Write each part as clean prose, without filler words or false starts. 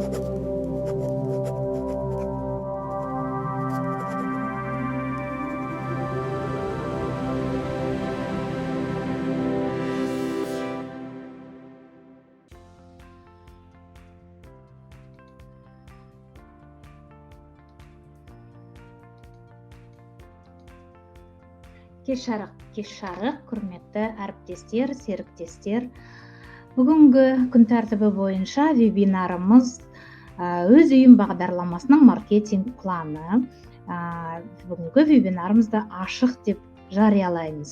Кеш жарық, құрметті әріптестер, серіктестер. Бүгінгі күн тәртібі бойынша вебинарымыз өз үйім бағдарламасының маркетинг планы. Бүгінгі вебинарымызды ашық деп жариялаймыз.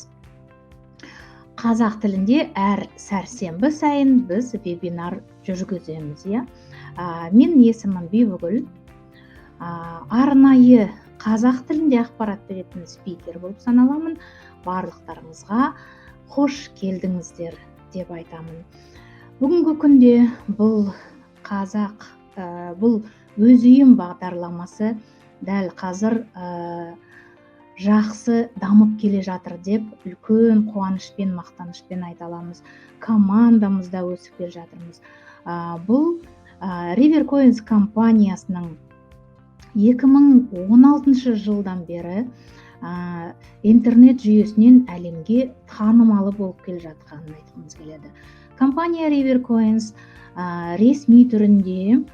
Қазақ тілінде әр сәрсенбі сайын біз вебинар жүргіземіз. Мен есімім Бибігүл. Арнайы қазақ тілінде ақпарат беретін спикер болып саналамын. Барлықтарыңызға қош келдіңіздер деп айтамын. Бүгінгі күнде бұл өз үйім бағдарламасы дәл қазір жақсы дамып келе жатыр деп үлкен қуанышпен, мақтанышпен айта аламыз. Командамызда өсіп келе жатырмыз. Бұл Rivercoins компаниясының 2016 жылдан бері интернет жүйесінен әлемге танымалы болып келе жатқанын айтқымыз келеді. Компания Rivercoins ресми түрінде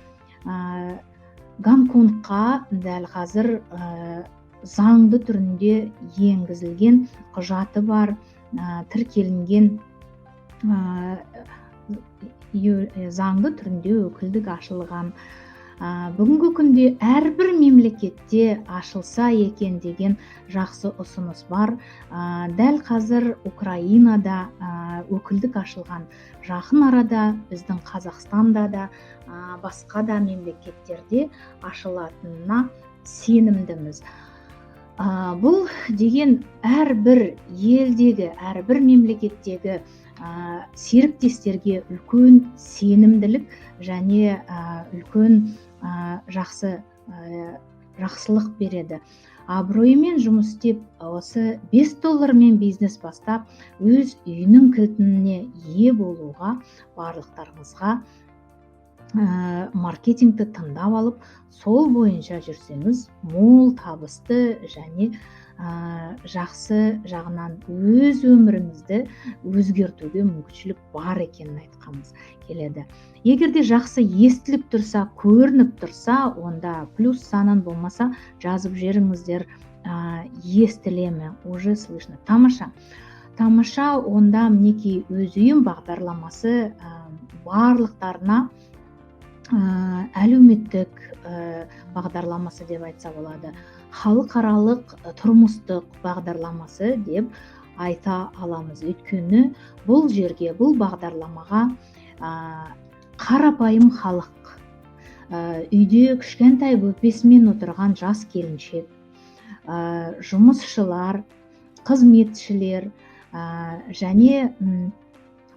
Гонконгқа дәл қазір заңды түрінде енгізілген, құжаты бар, тіркелінген, заңды түрінде өкілдік ашылған. Бүгінгі күнде әрбір мемлекетте ашылса екен деген жақсы ұсыныс бар. Дәл қазір Украинада өкілдік ашылған, жақын арада біздің Қазақстанда да, басқа да мемлекеттерде ашылатынына сенімдіміз. Бұл деген әрбір елдегі, әрбір мемлекеттегі серіктестерге үлкен сенімділік және үлкен жақсылық береді. Абыроймен жұмыс істеп, осы $5 бизнес бастап, өз үйінің кілтіне ие болуға барлықтарыңызға маркетингті тыңдап алып, сол бойынша жүрсеңіз, мол табысты және жақсы жағынан өз өміріңізді өзгертуге мүмкіншілік бар екенін айтқымыз келеді. Егерде жақсы естіліп тұрса, көрініп тұрса, онда плюс санын болмаса жазып жеріңіздер, естілемі, уже слышно. Тамаша, онда мінекей өз үйім бағдарламасы барлықтарына әлеуметтік бағдарламасы деп айтса болады. Халықаралық тұрмыстық бағдарламасы деп айта аламыз. Өйткені бұл жерге, бұл бағдарламаға қарапайым халық, үйде кішкентай бөпесімен отырған жас келіншек, жұмысшылар, қызметшілер және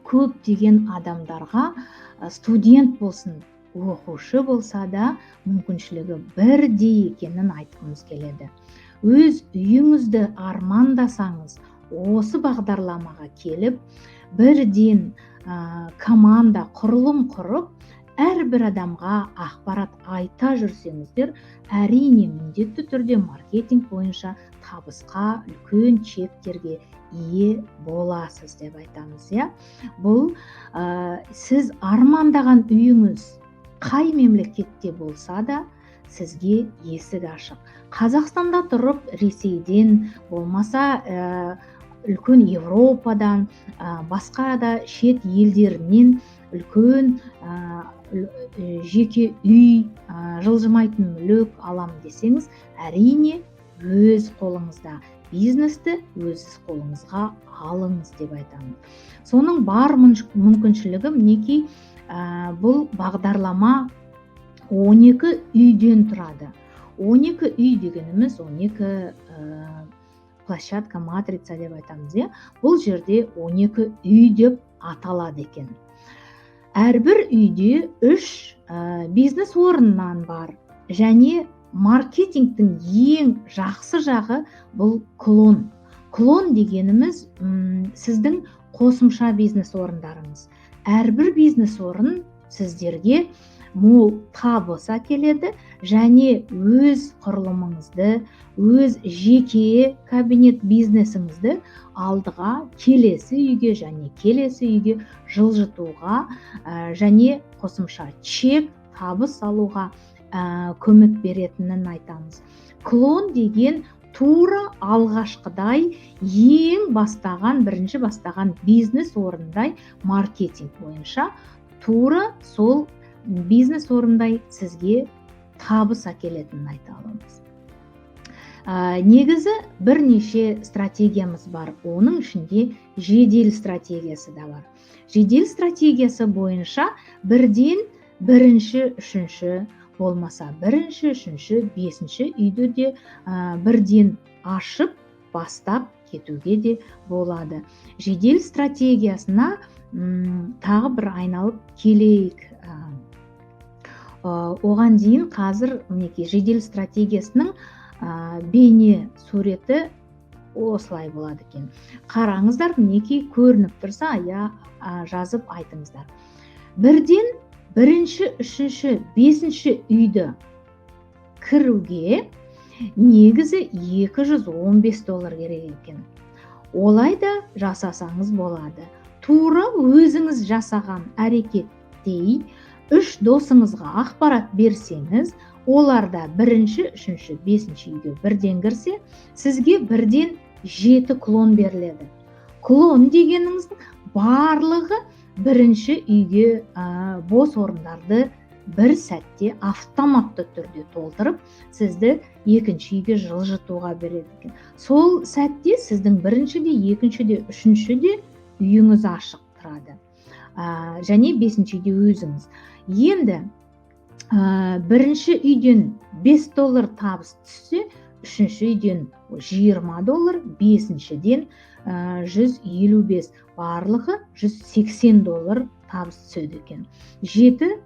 көптеген адамдарға, студент болсын, оқушы болса да мүмкіншілігі бірдей екенін айтқымыз келеді. Өз үйіңізді армандасаңыз, осы бағдарламаға келіп, бірден команда, құрылым құрып, әрбір адамға ақпарат айта жүрсеңіздер, әрине міндетті түрде маркетинг бойынша табысқа, үлкен чектерге ие боласыз деп айтамыз. Бұл сіз армандаған үйіңіз қай мемлекетте болса да сізге есік ашық. Қазақстанда тұрып, Ресейден болмаса үлкен Европадан, басқа да шет елдерінен үлкен жеке үй, жылжымайтын мүлік алам десеңіз, әрине өз қолыңызда. Бизнесті өз қолыңызға алыңыз деп айтамын. Соның бар мүмкіншілігі мінекей, бұл бағдарлама 12 үйден тұрады. 12 үй дегеніміз 12 площадка, матрица деп айтамыз. Бұл жерде 12 үй деп аталады екен. Әрбір үйде 3 бизнес орыннан бар және маркетингтің ең жақсы жағы бұл клон. Клон дегеніміз сіздің қосымша бизнес орындарыңыз. Әрбір бизнес орын сіздерге мол табыс әкеледі және өз құрылымыңызды, өз жеке кабинет бизнесіңізді алдыға келесі үйге және келесі үйге жылжытуға және қосымша чек табыс алуға көмек беретінін айтамыз. Клон деген тура алғашқыдай бірінші бастаған бизнес орындай маркетинг бойынша тура сол бизнес орындай сізге табыс әкелетінін айта аламыз. Негізі бірнеше стратегиямыз бар. Оның ішінде жедел стратегиясы да бар. Жедел стратегиясы бойынша бірден бірінші, үшінші, болмаса бірінші, үшінші, бесінші үйді де бірден ашып, бастап кетуге де болады. Жедел стратегиясына тағы бір айналып келейік. Оған дейін қазір жедел стратегиясының бейне суреті осылай болады екен. Қараңыздар, көрініп тұрса, жазып айтыңыздар. Бірден бірінші, үшінші, бесінші үйді кіруге негізі $215 керек екен. Олай да жасасаңыз болады. Тура өзіңіз жасаған әрекеттей 3 досыңызға ақпарат берсеңіз, оларда бірінші, үшінші, бесінші үйге бірден кірсе, сізге бірден 7 клон беріледі. Клон дегеніңіздің барлығы бірінші үйге бос орындарды бір сәтте автоматты түрде толтырып, сізді екінші үйге жылжытуға береді екен. Сол сәтте сіздің біріншіде, екіншіде, үшіншіде үйіңіз ашық тұрады. Және бесінші үйде өзіңіз. Енді бірінші үйден $5 табыс түссе, үшінші үйден $20, бесіншіден 155, барлығы $180 табыс түседі екен. 7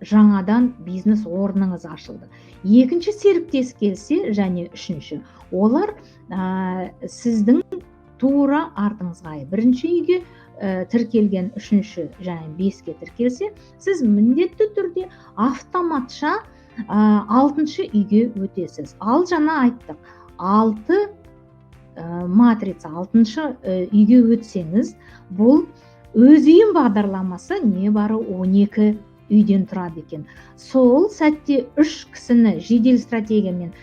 жаңадан бизнес орныңыз ашылды. Екінші серіктес келсе, және үшінші, олар сіздің тура артыңызға бірінші үйге тіркелген, үшінші және 5-ке тіркелсе, сіз міндетті түрде автоматша 6-шы үйге өтесіз. Ал жаңа айттық, 6 матрица 6-шы үйге өтсеңіз, бұл өз үйім бағдарламасы небары 12 үйден тұрады екен. Сол сәтте 3 кісіні жедел стратегиямен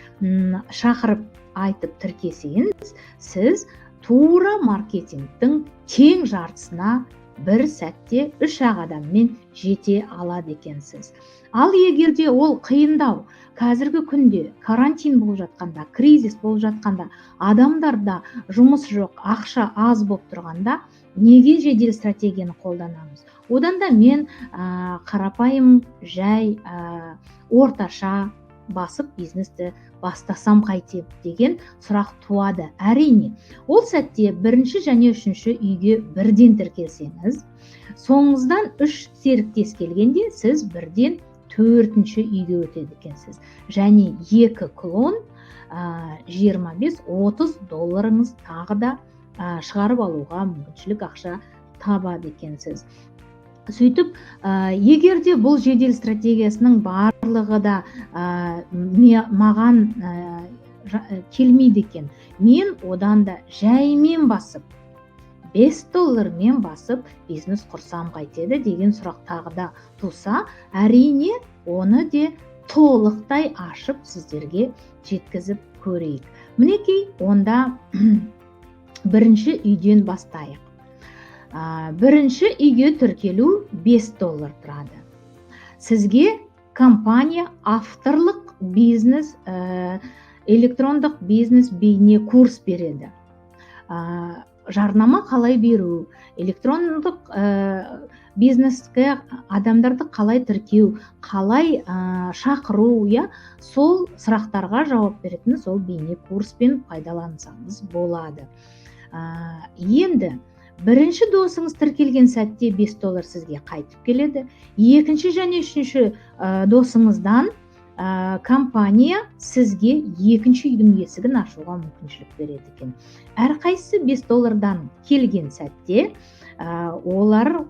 шақырып айтып тіркесеңіз, сіз тура маркетингтің тең жартысына бір сәтте 3 адаммен жете алады екенсіз. Ал егерде ол қиындау, қазіргі күнде карантин болып жатқанда, кризис болып жатқанда, адамдарда жұмыс жоқ, ақша аз болып тұрғанда, неге жедел стратегияны қолданамыз? Одан да мен қарапайым жай орташа басып бизнесті бастасам қайтеп деген сұрақ туады. Әрине, ол сәтте бірінші және үшінші үйге бірден тіркелсеңіз, соңыңыздан 3 серіктес келгенде сіз бірден 4-ші үйге өтеді екенсіз. Және 2 клон $25-30 тағы да шығарып алуға мүмкіншілік ақша табады екенсіз. Сөйтіп, егерде бұл жедел стратегиясының барлығы да маған келмейді екен, мен одан да жаймен басып, $5 басып бизнес құрсам қайтеді деген сұрақ тағы да туса, әрине оны де толықтай ашып сіздерге жеткізіп көрейік. Мінекей, онда бірінші үйден бастайық. Бірінші үйге тіркелу $5 тұрады. Сізге компания авторлық бизнес, электрондық бизнес бейне курс береді. Жарнама қалай беру, электрондық бизнеске адамдарды қалай тіркеу, қалай шақыру, сол сұрақтарға жауап беретін сол бейне курспен пайдалансаңыз болады. Енді бірінші досыңыз тіркелген сәтте $5 сізге қайтып келеді. Екінші және үшінші досыңыздан компания сізге екінші үйдің есігін ашуға мүмкіншілік береді екен. Әрқайсысы $5 келген сәтте олар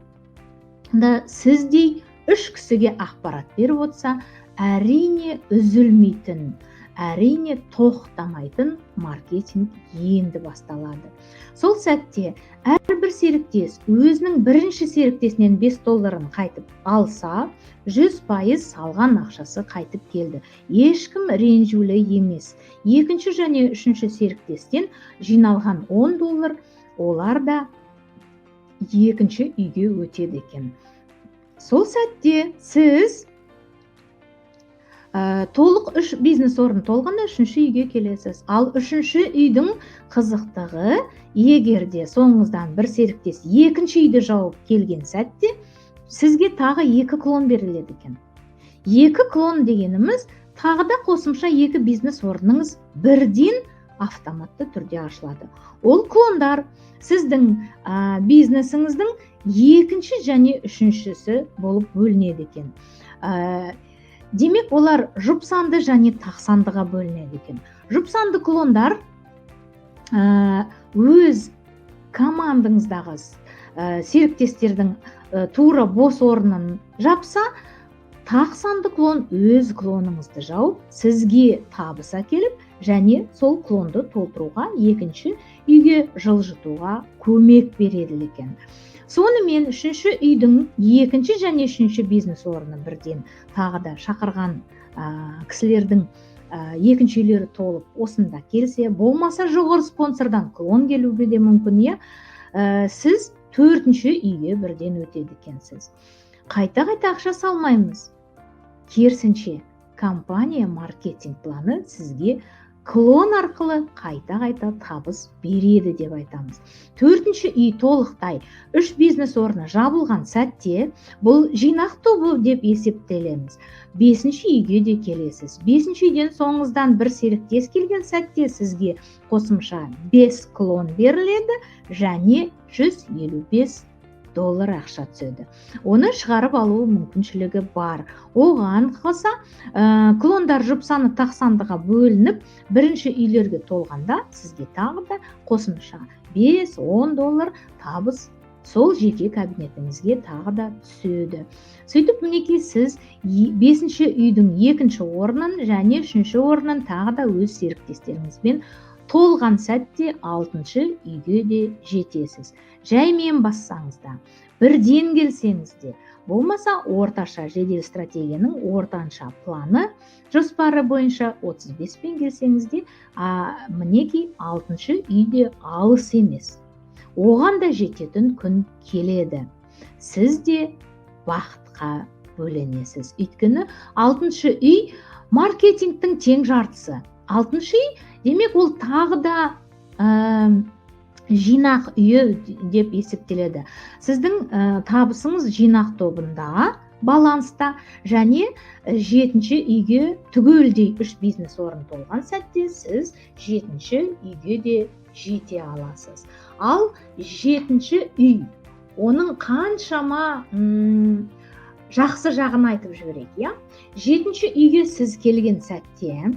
да сіздей үш кісіге ақпарат беріп отырса, әрине үзілмейтін, әрине тоқтамайтын маркетинг енді басталады. Сол сәтте әрбір серіктес өзінің бірінші серіктесінен $5 қайтып алса, 100% салған ақшасы қайтып келді. Ешкім ренжулі емес. Екінші және үшінші серіктестен жиналған $10 олар да екінші үйге өтеді екен. Сол сәтте сіз толық үш бизнес орын толғанда үшінші үйге келесіз. Ал үшінші үйдің қызықтығы, егерде соңыңыздан бір серіктес екінші үйді жауып келген сәтте, сізге тағы 2 клон беріледі екен. 2 клон дегеніміз тағы да қосымша 2 бизнес орныңыз бірден автоматты түрде ашылады. Ол клондар сіздің бизнесіңіздің екінші және үшіншісі болып бөлінеді екен. Демек, олар жұпсанды және тақсандыға бөлінеді екен. Жұпсанды клондар өз командаңыздағы серіктестердің тура бос орнын жапса, тақсанды клон өз клоныңызды жауып, сізге табыс әкеліп, және сол клонды толтыруға, екінші үйге жылжытуға көмек береді екен. Сонымен үшінші үйдің екінші және үшінші бизнес орны бірден тағы да шақырған кісілердің екінші үйлері толып осында келсе, болмаса жоғары спонсордан клон келуге де мүмкін, сіз төртінші үйге бірден өтеді екенсіз. Қайта-қайта ақша салмаймыз. Керісінше, компания маркетинг планы сізге клон арқылы қайта-қайта табыс береді деп айтамыз. Төртінші үй толықтай 3 бизнес орны жабылған сәтте бұл жинақ тобы деп есептелеміз. 5-ші үйге де келесіз. 5-ші үйден соңыңыздан бір серіктес келген сәтте сізге қосымша 5 клон беріледі және $155 ақша түседі. Оны шығарып алу мүмкіншілігі бар. Оған қоса клондар жұпсаны тақсандыға бөлініп, бірінші үйлерге толғанда сізге тағы да қосымша $5-10 табыс сол жеке кабинетіңізге тағы да түседі. Сөйтіп, мінекей сіз 5-ші үйдің 2-ші орнын және 3-ші орнын тағы да өз серіктестеріңізбен толған сәтте 6-шы үйге де жетесіз. Жаймен бассаңыз да, бірден келсеңіз де, болмаса орташа жедел стратегияның ортанша планы жоспары бойынша 35-пен келсеңіз де, мінекей 6-шы үйде алыс емес. Оған да жететін күн келеді. Сіз де бақытқа бөленесіз. Өйткені 6-шы үй маркетингтің тең жартысы. 6-шы үй, демек ол тағы да жинақ үйі деп есептеледі. Сіздің табысыңыз жинақ тобында, баланста және 7-ші үйге түгелдей 3 бизнес орын толған сәтте сіз 7-ші үйге де жете аласыз. Ал 7-ші үй, оның қаншама жақсы жағын айтып жіберейік. 7-ші үйге сіз келген сәтте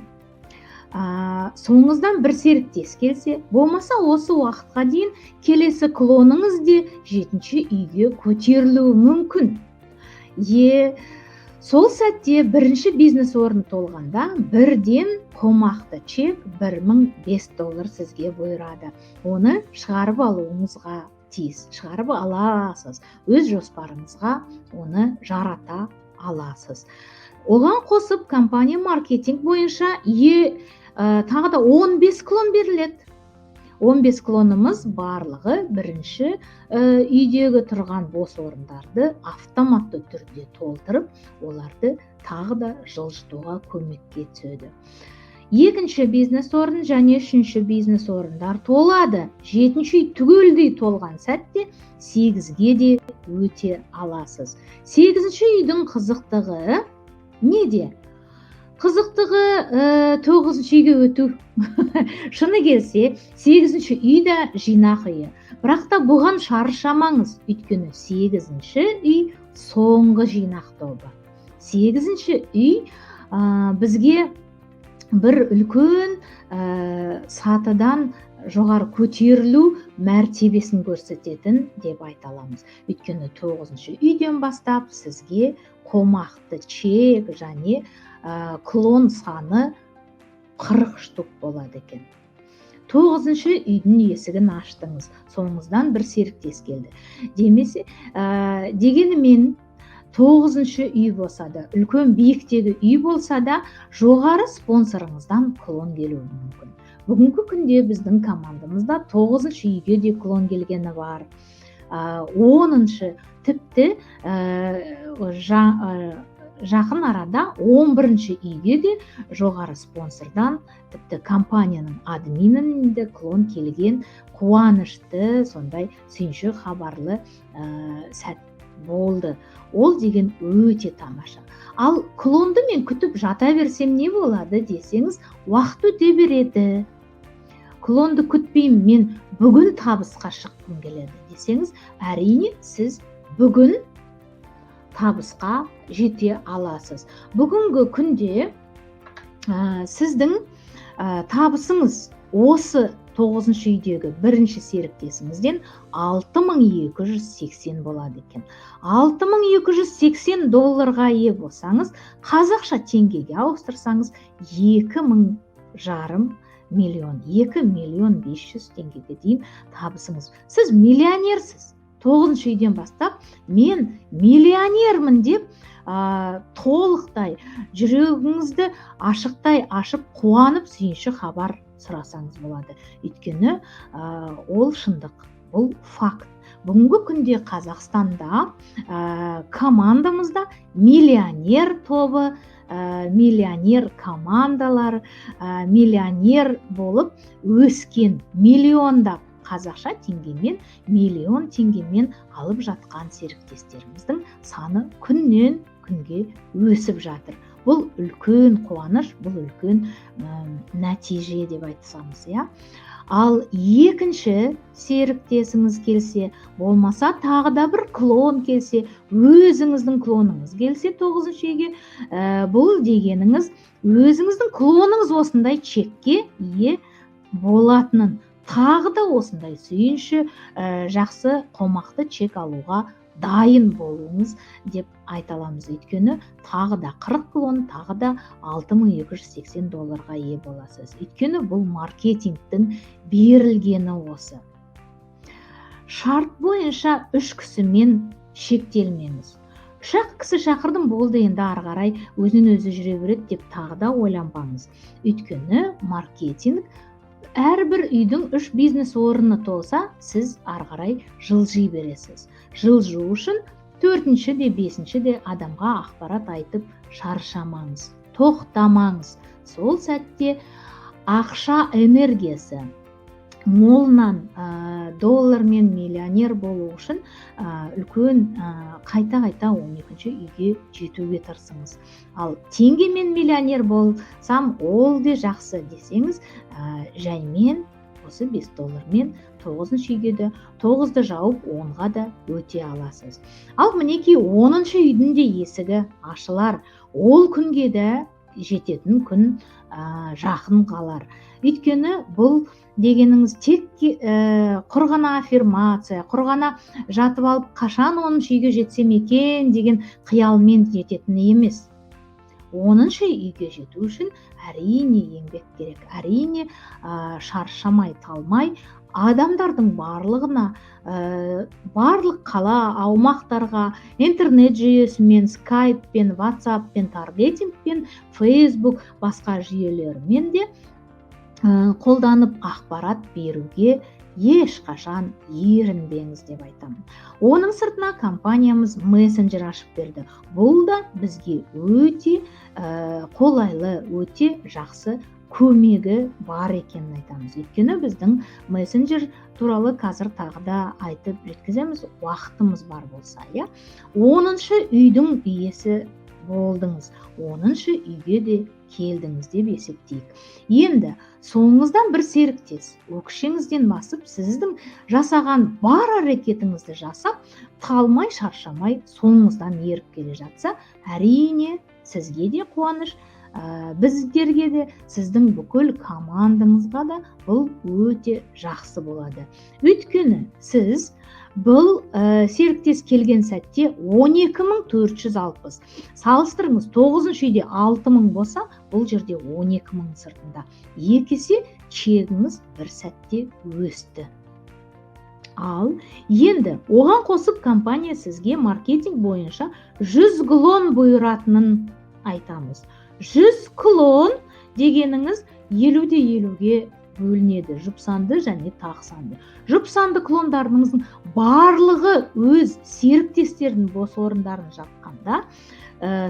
соңыңыздан бір серіктес келсе, болмаса осы уақытқа дейін келесі клоныңыз де 7-ші үйге көтерілуі мүмкін. Сол сәтте бірінші бизнес орны толғанда бірден қомақты чек $1005 сізге бұйырады. Оны шығарып алуыңызға тиіс. Шығарып аласыз. Өз жоспарыңызға оны жарата аласыз. Оған қосып компания маркетинг бойынша тағы да 15 клон беріледі. 15 клонымыз барлығы бірінші үйдегі тұрған бос орындарды автоматты түрде толтырып, оларды тағы да жылжытуға көмекке түседі. 2-ші бизнес орын және 3-ші бизнес орындар толады. 7-ші үй түгелдей толған сәтте 8-ге де өте аласыз. 8-ші үйдің қызықтығы неде? Қызықтығы 9-ші үйге өту. Шыны келсе, 8-ші үй да жинақ үйі. Бірақ та бұған шаршамаңыз, өйткені 8-ші үй соңғы жинақ тобы. 8-ші үй бізге бір үлкен сатыдан жоғары көтерілу мәртебесін көрсететін деп айта аламыз. Өйткені 9-шы үйден бастап сізге қомақты чек және клон саны 40 штук болады екен. 9-шы үйдің есігін аштыңыз, соңыңыздан бір серіктес келді. Дегенімен 9-шы үй болса да, үлкен биіктегі үй болса да, жоғары спонсорыңыздан клон келуі мүмкін. Бүгінгі күнде біздің командамызда 9-шы үйге де клон келгені бар. 10-шы тіпті жақын арада 11-шы үйге де жоғары спонсордан, тіпті компанияның админінде клон келген, қуанышты, сондай сүйінші хабарлы сәт болды. Ол деген өте тамаша. Ал клонды мен күтіп жата берсем не болады десеңіз, уақыт өте береді. Клонды күтпеймін, мен бүгін табысқа шыққым келеді десеңіз, әрине сіз бүгін табысқа жете аласыз. Бүгінгі күнде сіздің табысыңыз осы 9-шы үйдегі бірінші серіктесіңізден 6280 болады екен. 6280 долларға ие болсаңыз, қазақша теңгеге ауыстырсаңыз 2,5 миллион, 2,500,000 теңгеге дейін табысыңыз. Сіз миллионерсіз. 9-шы үйден бастап мен миллионермін деп толықтай жүрегіңізді ашықтай ашып қуанып сүйінші хабар сұрасаңыз болады. Өйткені ол шындық, бұл факт. Бүгінгі күнде Қазақстанда командамызда миллионер тобы, миллионер командалар, миллионер болып өскен миллиондап қазақша теңгемен, миллион теңгемен алып жатқан серіктестеріміздің саны күннен күнге өсіп жатыр. Бұл үлкен қуаныш, бұл үлкен нәтиже деп айтсамыз, иә. Ал екінші серіктесіңіз келсе, болмаса тағы да бір клон келсе, өзіңіздің клоныңыз келсе 9-шы үйге, бұл дегеніңіз өзіңіздің клоныңыз осындай чекке ие болатынын, тағы да осындай сүйінші жақсы қомақты чек алуға дайын болуыңыз деп айта аламыз. Өйткені тағы да 40 клон, тағы да 6280 долларға ие боласыз. Өйткені бұл маркетингтің берілгені осы. Шарт бойынша 3 кісімен шектелмеңіз. 3 кісі шақырдым, болды, енді ары қарай өзінен өзі жүре береді деп тағы да ойланбаңыз. Өйткені маркетинг әрбір үйдің 3 бизнес орны толса, сіз ары қарай жылжи бересіз. Жылжу үшін 4-ші де 5-ші де адамға ақпарат айтып шаршамаңыз, тоқтамаңыз. Сол сәтте ақша энергиясы молынан доллармен миллионер болу үшін үлкен қайта-қайта 12-ші үйге жетуге тырысыңыз. Ал теңгемен миллионер болсам, ол де жақсы десеңіз, жаймен осы 5 доллармен 9-шы үйге де 9-ды жауып 10-ға да өте аласыз. Ал мінекей 10-шы үйдің де есігі ашылар. Ол күнге де жететін күн жақын қалар. Өйткені бұл дегеніңіз тек құр ғана аффирмация, құр ғана жатып алып қашан 10-шы үйге жетсем екен деген қиялмен жететін емес. 10-шы үйге жету үшін әрине еңбек керек, әрине шаршамай талмай адамдардың барлығына, барлық қала, аумақтарға интернет жүйесімен, скайппен, ватсаппен, таргетингпен, фейсбук, басқа жүйелермен де қолданып ақпарат беруге ешқашан ерінбеңіз деп айтамын. Оның сыртына компаниямыз мессенджер ашып берді. Бұл да бізге өте қолайлы, өте жақсы көмегі бар екенін айтамыз. Өйткені біздің мессенджер туралы қазір тағы да айтып жеткіземіз, уақытымыз бар болса, иә. 10-шы үйдің иесі болдыңыз, 10-шы үйге де келдіңіз деп есептейік. Енді соңыңыздан бір серіктес өкшеңізден басып, сіздің жасаған бар әрекетіңізді жасап, талмай шаршамай соңыңыздан еріп келе жатса, әрине сізге де қуаныш, біздерге де, сіздің бүкіл командаңызға да бұл өте жақсы болады. Өйткені сіз бұл серіктес келген сәтте 12.460. Салыстырыңыз, 9-шы үйде 6.000 болса, бұл жерде 12.000 сыртында. Екесе чегіңіз бір сәтте өсті. Ал енді оған қосып компания сізге маркетинг бойынша 100 клон бұйыратынын айтамыз. 100 клон дегеніңіз 50-50-ге бөлінеді, жұпсанды және тақсанды. Жұпсанды клондарыңыздың барлығы өз серіктестердің бос орындарын жапқанда,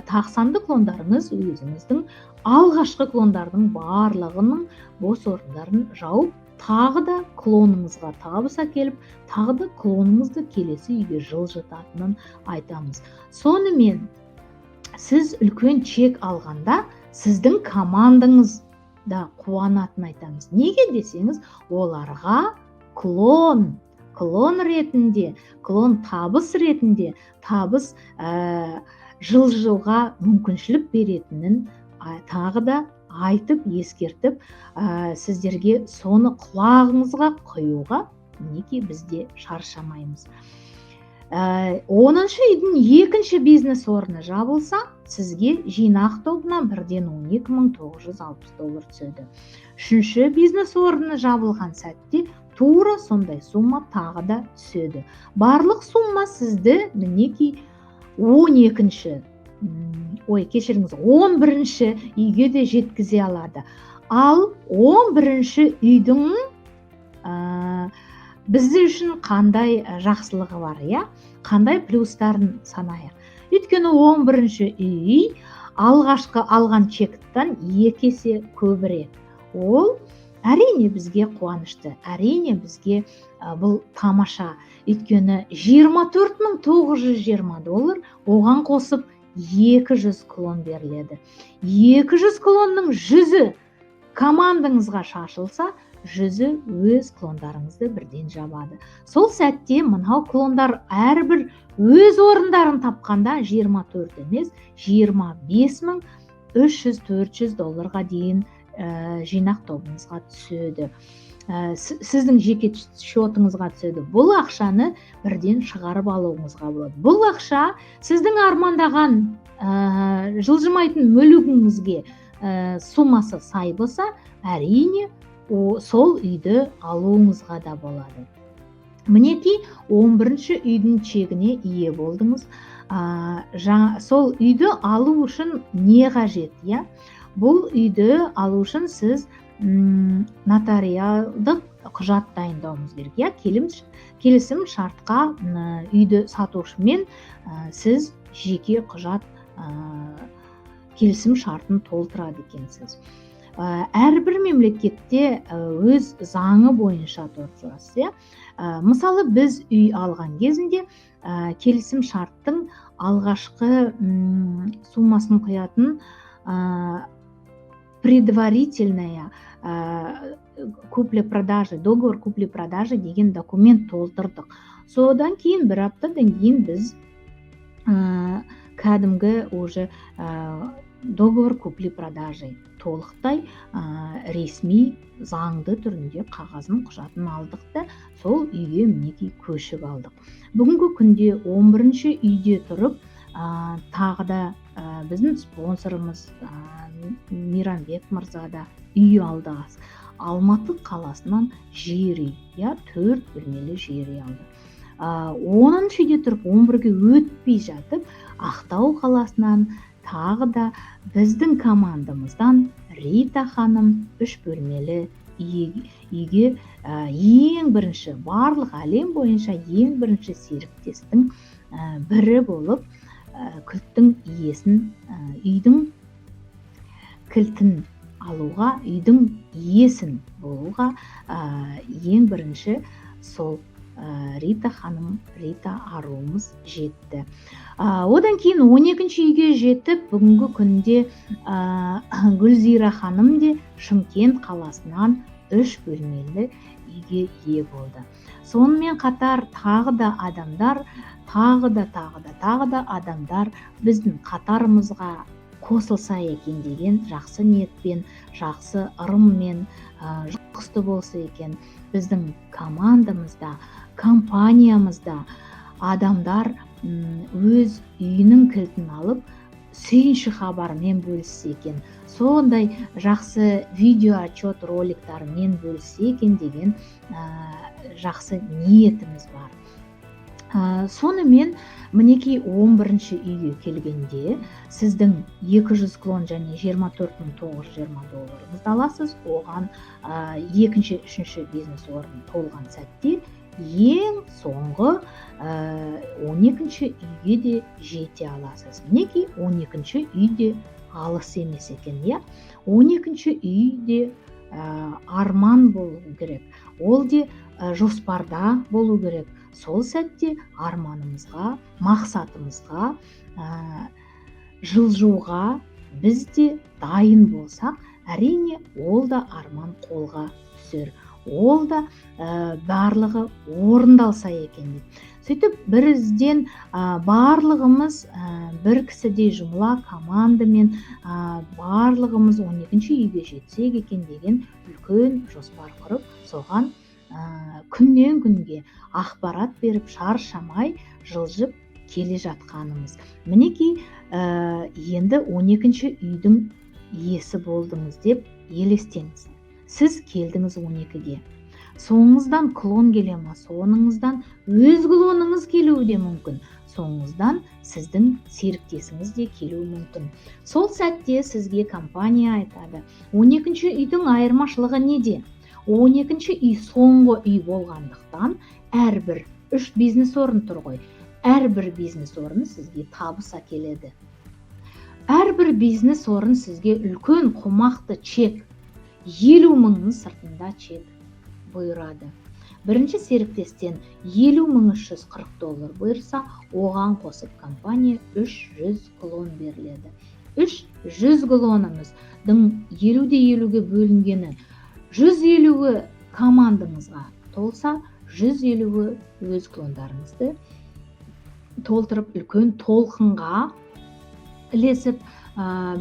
тақсанды клондарыңыз өзіңіздің алғашқы клондардың барлығының бос орындарын жауып, тағы да клоныңызға табыс әкеліп, тағы да клоныңызды келесі үйге жылжытатынын айтамыз. Сонымен, сіз үлкен чек алғанда, сіздің командаңыз да қуанатын айтамыз. Неге десеңіз, оларға клон ретінде, клон табыс ретінде, табыс жылжуға мүмкіншілік беретінін тағы да айтып, ескертіп, сіздерге соны құлағыңызға құюға мінекей бізде шаршамаймыз. 10-шы үйдің екінші бизнес орны жабылса, сізге жинақ тобынан бірден $12.960 түседі. 3-ші бизнес орны жабылған сәтте тура сондай сумма тағы да түседі. Барлық сумма сізді мінекей 11-ші 11-ші үйге де жеткізе алады. Ал 11-ші үйдің бізді үшін қандай жақсылығы бар, қандай плюстарын санайық. Өйткені 11-ші үй алғашқы алған чектен 2 есе көбірек. Ол әрине бізге қуанышты, әрине бізге бұл тамаша. Өйткені $24.920, оған қосып 200 клон беріледі. 200 клонның 100-і командаңызға шашылса, 100-і өз клондарыңызды бірден жабады. Сол сәтте мынау клондар әрбір өз орындарын тапқанда 24 емес, $25.300-400 дейін жинақ тобыңызға түседі. Сіздің жеке шотыңызға түседі. Бұл ақшаны бірден шығарып алуыңызға болады. Бұл ақша сіздің армандаған жылжымайтын мүлігіңізге суммасы сай болса, әрине сол үйді алуыңызға да болады. Мінекей 11-ші үйдің чегіне ие болдыңыз. Сол үйді алу үшін не қажет? Бұл үйді алу үшін сіз нотариалдық құжат дайындауымыз керек. Келісім шартқа үйді сатушымен сіз жеке құжат келісім шартын толтырады екенсіз. Әрбір мемлекетте өз заңы бойынша толтырасыз. Мысалы, біз үй алған кезінде келісім шарттың алғашқы суммасын құятын предварительная купли-продажи, договор купли-продажи деген документ толтырдық. Содан кейін бір аптадан кейін біз кәдімгі уже договор купли-продажи толықтай ресми заңды түрінде қағазын құжатын алдық та сол үйге мінекей көшіп алдық. Бүгінгі күнде 11-ші үйде тұрып, тағы да біздің спонсорымыз Мейрамбек мырза да үй алды. Алматы қаласынан жер үй, 4 бөлмелі жер үй алды. 10-шы үйде тұрып, 11-ге өтпей жатып, Ақтау қаласынан тағы да біздің командамыздан Рита ханым 3 бөлмелі үйге ең бірінші, барлық әлем бойынша ең бірінші серіктестің бірі болып, кілттің иесін, үйдің кілтін алуға, үйдің иесін болуға ең бірінші сол Рита ханым, Рита аруымыз жетті. Одан кейін 12-ші үйге жетіп, бүгінгі күнде Гүлзира ханым де Шымкент қаласынан 3 бөлмелі үйге ие болды. Сонымен қатар тағы да адамдар, тағы да адамдар біздің қатарымызға қосылса екен деген жақсы ниетпен, жақсы ырыммен жұғысты болса екен, біздің командамызда, компаниямызда адамдар өз үйінің кілтін алып сүйінші хабармен бөліссе екен, сондай жақсы видео отчет роликтармен бөліссе екен деген жақсы ниетіміз бар. Сонымен мінекей 11-ші үйге келгенде сіздің 200 клон және 24.920 долларыңызды аласыз. Оған екінші, үшінші бизнес орын толған сәтте ең соңғы 12-ші үйге де жете аласыз. Мінекей 12-ші үйде алыс емес екен, иә. 12-ші үйде арман болу керек. Ол де жоспарда болу керек. Сол сәтте арманымызға, мақсатымызға жылжуға біз де дайын болсақ, әрине ол да арман қолға түсер. Ол да барлығы орындалса екен деп. Сөйтіп бірізден барлығымыз бір кісідей жұмыла командамен барлығымыз 12-ші үйге жетсек екен деген үлкен жоспар құрып, соған күннен күнге ақпарат беріп шаршамай жылжып келе жатқанымыз. Мінекей енді 12-ші үйдің иесі болдыңыз деп елестеңіз. Сіз келдіңіз 12-ге. Соңыңыздан клон келе ма, соңыңыздан өз клоныңыз келуі де мүмкін. Соңыңыздан сіздің серіктесіңіз де келуі мүмкін. Сол сәтте сізге компания айтады, 12-ші үйдің айырмашылығы неде? 12-ші үй соңғы үй болғандықтан әрбір 3 бизнес орын тұр ғой. Әрбір бизнес орын сізге табыс әкеледі. Әрбір бизнес орын сізге үлкен қомақты чек, 50 000 сыртында чек бұйырады. Бірінші серіктестен 50 $340 бұйырса, оған қосып компания 300 клон беріледі. 300 клонымыздың 50-50-ге бөлінгені 150-і командаңызға толса, 150-і өз клондарыңызды толтырып үлкен толқынға ілесіп,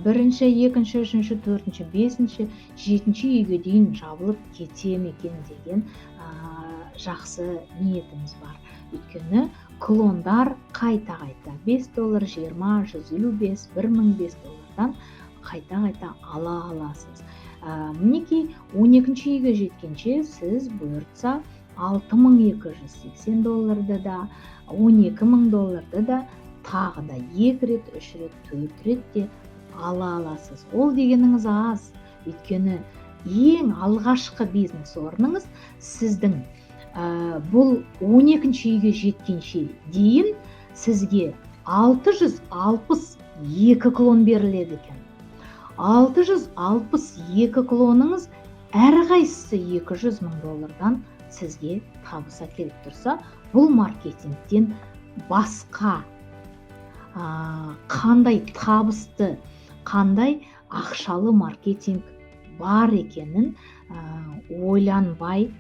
бірінші, екінші, үшінші, төртінші, бесінші, жетінші үйге дейін жабылып кетем екен деген жақсы ниетіміз бар. Өйткені клондар қайта-қайта $5, 20, 155, $1005 қайта-қайта ала аласыз. Мінекей 12-ші үйге жеткенше сіз бұйыртса $6280 да, $12000 да, тағы да 2 рет, 3 рет, 4 рет де ала аласыз. Ол дегеніңіз аз. Өйткені ең алғашқы бизнес орныңыз сіздің бұл 12-ші үйге жеткенше дейін сізге 662 клон беріледі екен. 662 клоныңыз әрқайсысы $200,000 сізге табыс әкеліп тұрса, бұл маркетингтен басқа қандай табысты, қандай ақшалы маркетинг бар екенін ойланбай,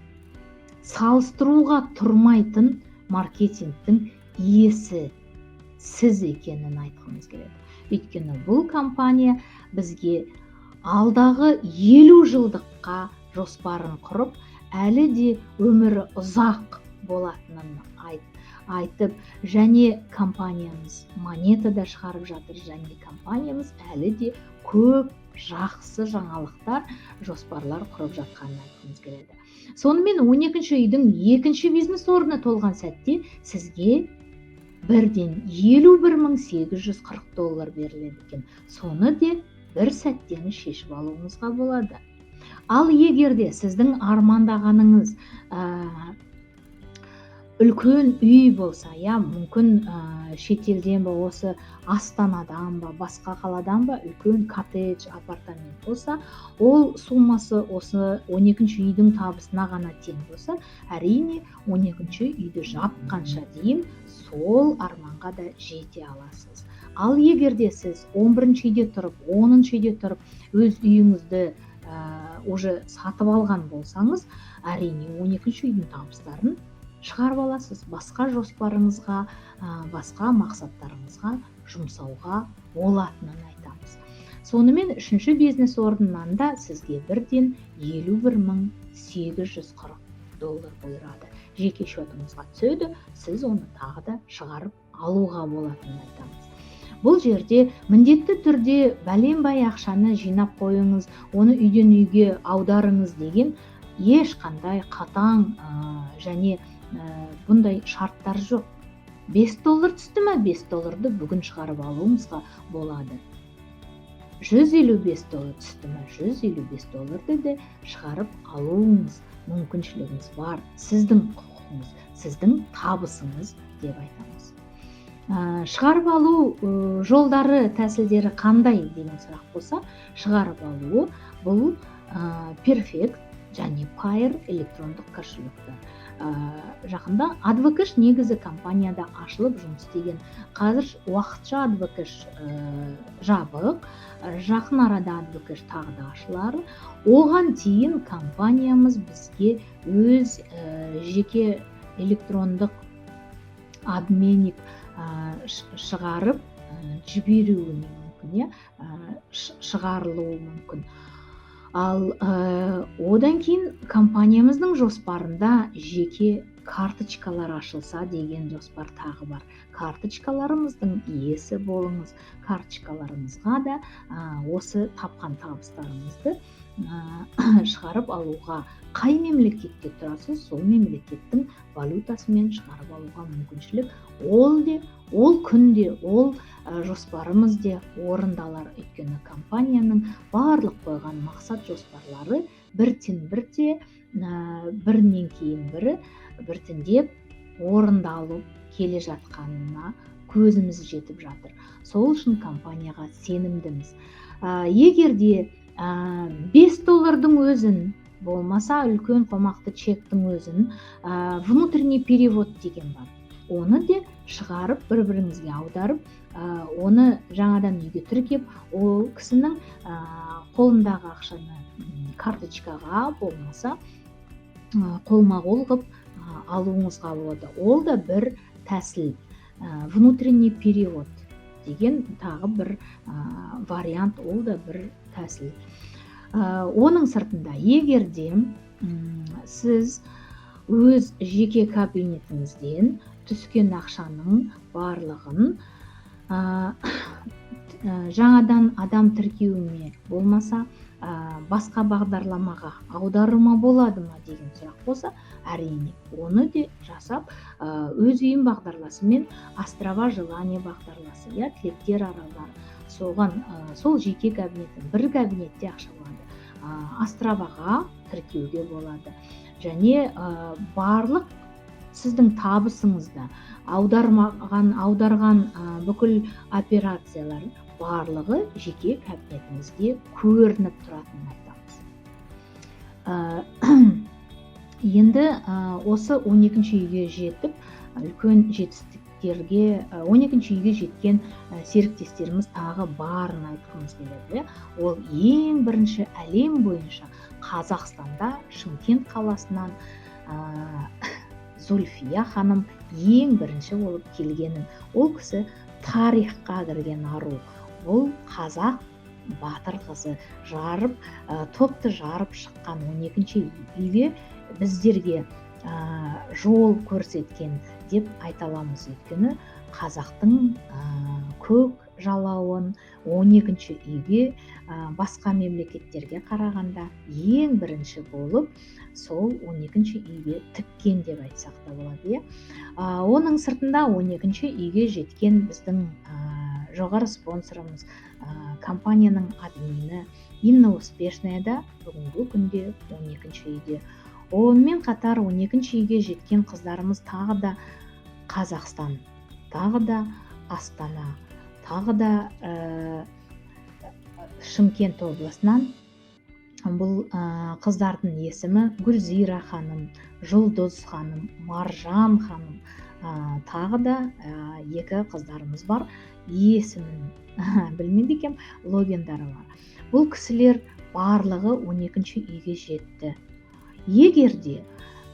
салыстыруға тұрмайтын маркетингтің иесі сіз екенін айтқымыз келеді. Өйткені бұл компания бізге алдағы 50 жылдыққа жоспарын құрып, әлі де өмірі ұзақ болатынын айтып, және компаниямыз монета да шығарып жатыр, және компаниямыз әлі де көп жақсы жаңалықтар, жоспарлар құрып жатқанын айтқымыз келеді. Сонымен 12-ші үйдің 2-ші бизнес орны толған сәтте сізге бірден $51,840 беріледі екен. Соны де бір сәттен шешіп алуыңызға болады. Ал егерде сіздің армандағаныңыз үлкен үй болса, мүмкін шетелден ба, осы Астанадан ба, басқа қаладан ба үлкен коттедж, апартамент болса, ол суммасы осы 12-ші үйдің табысына ғана тең болса, әрине 12-ші үйді жапқанша дейін сол арманға да жете аласыз. Ал егерде сіз 11-ші үйде тұрып, 10-ші үйде тұрып, өз үйіңізді уже сатып алған болсаңыз, әрине 12-ші үйдің табыстарын шығарып аласыз. Басқа жоспарыңызға, басқа мақсаттарыңызға жұмсауға болатынын айтамыз. Сонымен үшінші бизнес орнынан да сізге бірден 51.840 доллар бұйырады. Жеке шотыңызға түседі, сіз оны тағы да шығарып алуға болатынын айтамыз. Бұл жерде міндетті түрде бәленбай ақшаны жинап қойыңыз, оны үйден үйге аударыңыз деген ешқандай қатаң және бұндай шарттар жоқ. 5 доллар түсті ме, 5 долларды бүгін шығарып алуыңызға болады. 155 доллар түсті ме, 155 долларды де шығарып алуыңыз мүмкіншілігіңіз бар. Сіздің құқығыңыз, сіздің табысыңыз деп айтамыз. Шығарып алу жолдары, тәсілдері қандай деген сұрақ болса, шығарып алу бұл Perfect және Payeer электрондық кошелектер. Жақында Advocash негізі компанияда ашылып жұмыс істеген. Қазір уақытша Advocash жабық, жақын арада Advocash тағы да ашылар. Оған дейін компаниямыз бізге өз жеке электрондық обменник шығарып жіберуі мүмкін, шығарылуы мүмкін. Ал одан кейін компаниямыздың жоспарында жеке карточкалар ашылса деген жоспар тағы бар. Карточкаларымыздың иесі болыңыз. Карточкаларыңызға да осы тапқан табыстарыңызды шығарып алуға, қай мемлекетте тұрасыз, сол мемлекеттің валютасымен шығарып алуға мүмкіншілік ол күнде, ол жоспарымыз де орындалар. Өйткені компанияның барлық қойған мақсат жоспарлары бірінен кейін бірі біртіндеп орындалып келе жатқанына көзіміз жетіп жатыр. Сол үшін компанияға сенімдіміз. Егер де 5 доллардың өзін, болмаса үлкен қомақты чектің өзін, внутренний перевод деген бар. Оны де шығарып, бір-біріңізге аударып, оны жаңадан үйге тіркеп, ол кісінің қолындағы ақшаны карточкаға, болмаса қолма-қол қылып алуыңызға болады. Ол да бір тәсіл. Внутренний перевод деген тағы бір вариант, ол да бір тәсіл. Оның сыртында, егерде сіз өз жеке кабинетіңізден түскен ақшаның барлығын жаңадан адам тіркеуіне, болмаса басқа бағдарламаға аударыма болады ма деген сұрақ болса, әрине оны де жасап, өз үйім бағдарласымен Острова желания бағдарласы, тілектер аралары, сол жеке кабинеттің бір кабинетте ақша болады, Островаға тіркеуге болады. Және барлық сіздің табысыңызда аударған бүкіл операциялар барлығы жеке кабинетіңізде көрініп тұратынын айтамыз. Енді осы 12-ші үйге жетіп, үлкен жетістіктерге, 12-ші үйге жеткен серіктестеріміз тағы барын айтқымыз келеді. Ол ең бірінші әлем бойынша Қазақстанда, Шымкент қаласынан Зульфия ханым ең бірінші болып келгенін. Ол кісі тарихқа кірген ару. Ол қазақ батыр қызы, топты жарып шыққан 12-ші үйге біздерге жол көрсеткен деп айта аламыз. Өйткені қазақтың көк жалауын 12-ші үйге басқа мемлекеттерге қарағанда ең бірінші болып сол 12-ші үйге тіккен деп айтсақ та болады. Оның сыртында 12-ші үйге жеткен біздің жоғары спонсорымыз, компанияның админі Инна Успешная да бүгінгі күнде 12-ші үйде. Онымен қатар 12-ші үйге жеткен қыздарымыз тағы да Қазақстан, тағы да Астана, тағы да Шымкент облысынан. Бұл қыздардың есімі Гүлзира ханым, Жұлдыз ханым, Маржан ханым, тағы да екі қыздарымыз бар. Есімін білмейді екем, логиндары бар. Бұл кісілер барлығы 12-ші үйге жетті. Егерде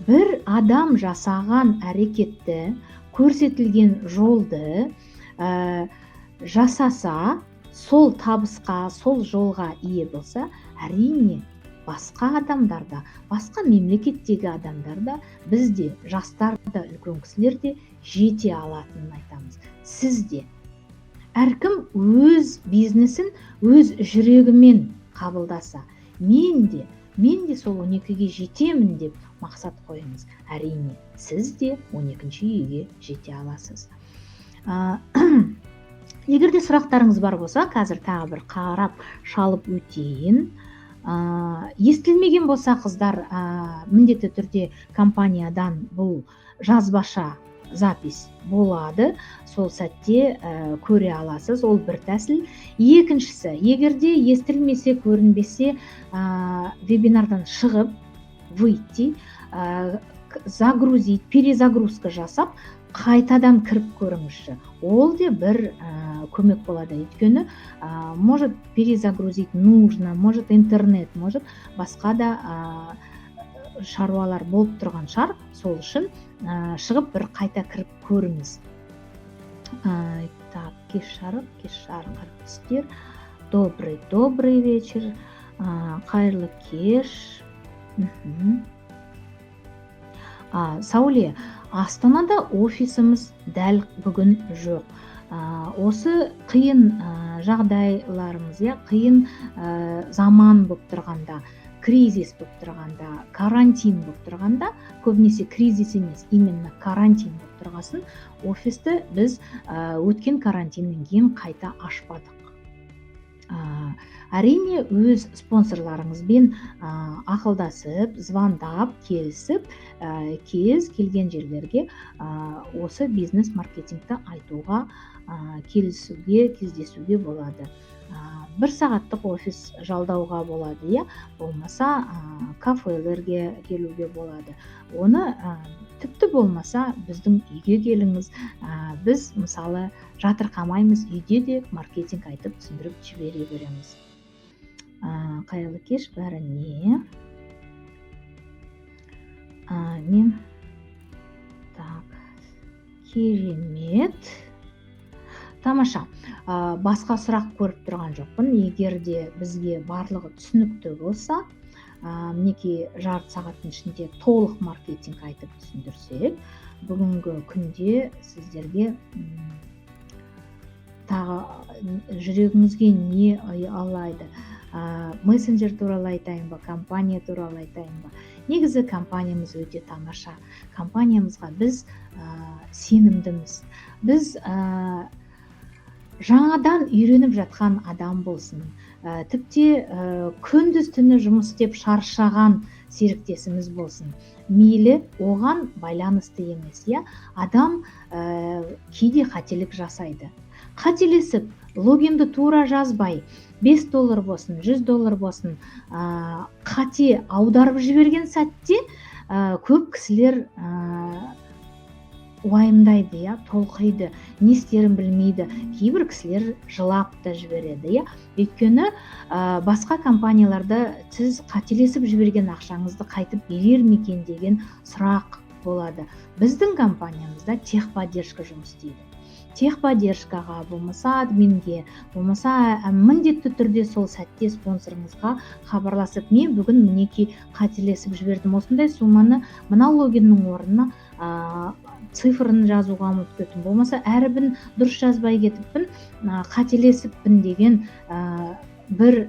бір адам жасаған әрекетті, көрсетілген жолды жасаса, сол табысқа, сол жолға ие болса, әрине басқа адамдар да, басқа мемлекеттегі адамдар да, біз де, жастар да, үлкен кісілер де жете алатынын айтамыз. Сіз де. Әркім өз бизнесін өз жүрегімен қабылдаса, мен де сол 12-ге жетемін деп мақсат қойыңыз. Әрине, сіз де 12-ші үйге жете аласыз. Егер де сұрақтарыңыз бар болса, қазір тағы бір қарап шалып өтейін. Естілмеген болса, қыздар, міндетті түрде компаниядан бұл жазбаша запись болады. Сол сәтте көре аласыз. Ол бір тәсіл. Екіншісі, егерде естілмесе, көрінбесе, вебинардан шығып, выйти, загрузить, перезагрузка жасап, қайтадан кіріп көріңізші. Ол де бір көмек болады. Өйткені, может перезагрузить нужно, может интернет, может басқа да шаруалар болып тұрған шығар. Сол үшін шығып бір қайта кіріп көріңіз. Так, кеш жарық әріптестер. Добрый вечер. Қайырлы кеш. Сауле, Астанада офисіміз дәл бүгін жоқ. Осы қиын жағдайларымыз, қиын заман болып тұрғанда, кризис болып тұрғанда, карантин болып тұрғанда, көбінесе кризис емес, именно карантин болып тұрғасын, офисті біз өткен карантиннен кейін қайта ашпадық. Әрине, өз спонсорларыңызбен ақылдасып, звондап, келісіп, кез келген жерлерге осы бизнес-маркетингті айтуға, кездесуге болады. 1 сағаттық офис жалдауға болады, болмаса кафелерге келуге болады. Оны тіпті болмаса біздің үйге келіңіз. Біз мысалы жатырқамаймыз, үйде де маркетинг айтып түсіндіріп жібере береміз. Қайырлы кеш бәріне. Мен керемет. Тамаша. Басқа сұрақ көріп тұрған жоқпын. Егер де бізге барлығы түсінікті болса, мінекей жарты сағаттың ішінде толық маркетинг айтып түсіндірсек, бүгінгі күнде сіздерге тағы жүрегіңізге не алайды? Мессенджер туралы айтайын ба, компания туралы айтайын ба? Негізі компаниямыз өте тамаша. Компаниямызға біз сенімдіміз. Біз жаңадан үйреніп жатқан адам болсын, тіпте күндіз түні жұмыс істеп шаршаған серіктесіміз болсын, мейлі оған байланысты емес, адам кейде қателік жасайды. Қателесіп, логинді тура жазбай, $5 болсын, $100 болсын, қате аударып жіберген сәтте көп кісілер уайымдайды, толқиды, не істерін білмейді. Кейбір кісілер жылап та жібереді. Өйткені басқа компанияларда сіз қателесіп жіберген ақшаңызды қайтып берер ме екен деген сұрақ болады. Біздің компаниямызда техподдержка жұмыс істейді. Техподдержкаға, болмаса админге, болмаса міндетті түрде сол сәтте спонсорыңызға хабарласып, мен бүгін мінекей қателесіп жібердім, осындай сумманы мына логиннің орнына цифрын жазуға ұмытып кеттім, болмаса әрібін дұрыс жазбай кетіппін, қателесіппін деген бір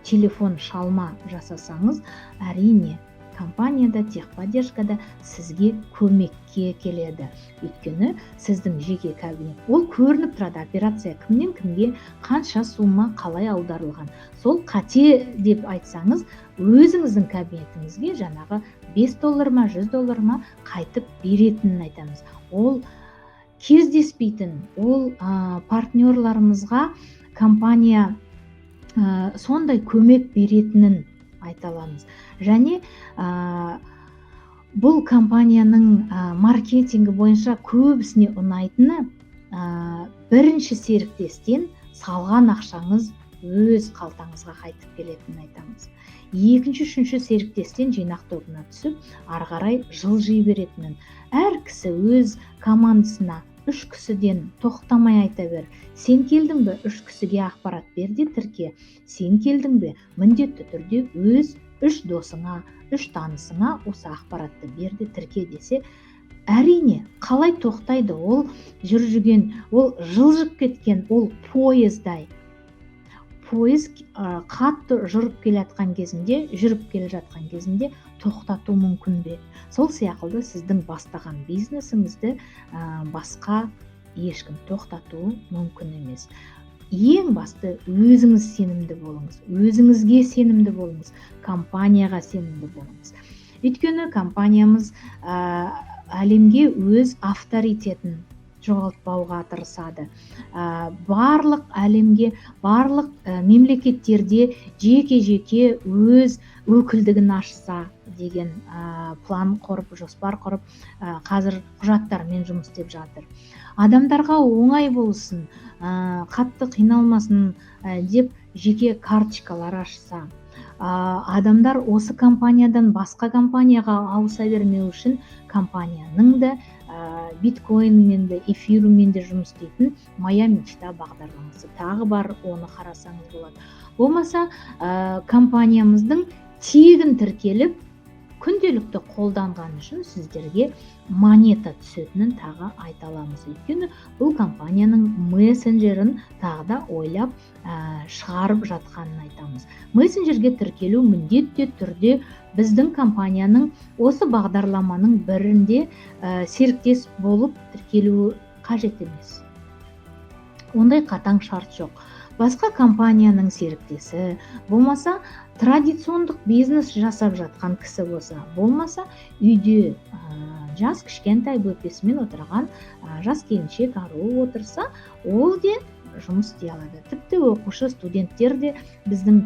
телефон шалма жасасаңыз, әрине компанияда, техподдержкада сізге көмекке келеді. Өйткені сіздің жеке кабинет, ол көрініп тұрады, операция кімнен кімге қанша сумма қалай аударылған. Сол қате деп айтсаңыз, өзіңіздің кабинетіңізге жаңағы $5 ма, $100 ма қайтып беретінін айтамыз. Ол кездеспейтін, ол партнерларымызға компания сондай көмек беретінін айта аламыз. Және бұл компанияның маркетингі бойынша көбісіне ұнайтыны бірінші серіктестен салған ақшаңыз өз қалтаңызға қайтып келетінін айтамыз. Екінші, үшінші серіктестен жинақ тобына түсіп, ары қарай жылжи беретінін. Әр кісі өз командасына 3 кісіден тоқтамай айта бер. Сен келдің бе, 3 кісіге ақпарат берді, тірке. Сен келдің бе, міндетті түрде өз 3 досыңа, 3 танысыңа осы ақпаратты берді, тірке десе, әрине, қалай тоқтайды? Ол жүрген, ол жылжып кеткен, ол поездай. Пойыз қатты жүріп келе жатқан кезінде тоқтату мүмкін бе? Сол сияқты сіздің бастаған бизнесіңізді басқа ешкім тоқтату мүмкін емес. Ең басты өзіңіз сенімді болыңыз, өзіңізге сенімді болыңыз, компанияға сенімді болыңыз. Өйткені компаниямыз әлемге өз авторитетін жоғалтпауға тырысады. Барлық әлемге, барлық мемлекеттерде жеке өз өкілдігін ашса деген план құрып, жоспар құрып, қазір құжаттармен жұмыс істеп жатыр. Адамдарға оңай болсын, қатты қиналмасын деп жеке карточкалар ашса, адамдар осы компаниядан басқа компанияға ауыса бермеу үшін компанияның да биткоинмен де, эфирмен де жұмыс істейтін моя мечта бағдарламасы тағы бар, оны қарасаңыз болады. Болмаса компаниямыздың тегін тіркеліп, күнделікті қолданған үшін сіздерге монета түсетінін тағы айта аламыз. Өйткені бұл компанияның мессенджерін тағы да ойлап шығарып жатқанын айтамыз. Мессенджерге тіркелу міндетті түрде біздің компанияның осы бағдарламаның бірінде серіктес болып тіркелуі қажет емес. Ондай қатаң шарт жоқ. Басқа компанияның серіктесі, болмаса традициондық бизнес жасап жатқан кісі болса, болмаса үйде жас кішкентай бөпесімен отырған жас келіншек ару отырса, ол де жұмыс істей алады. Тіпті оқушы студенттер де біздің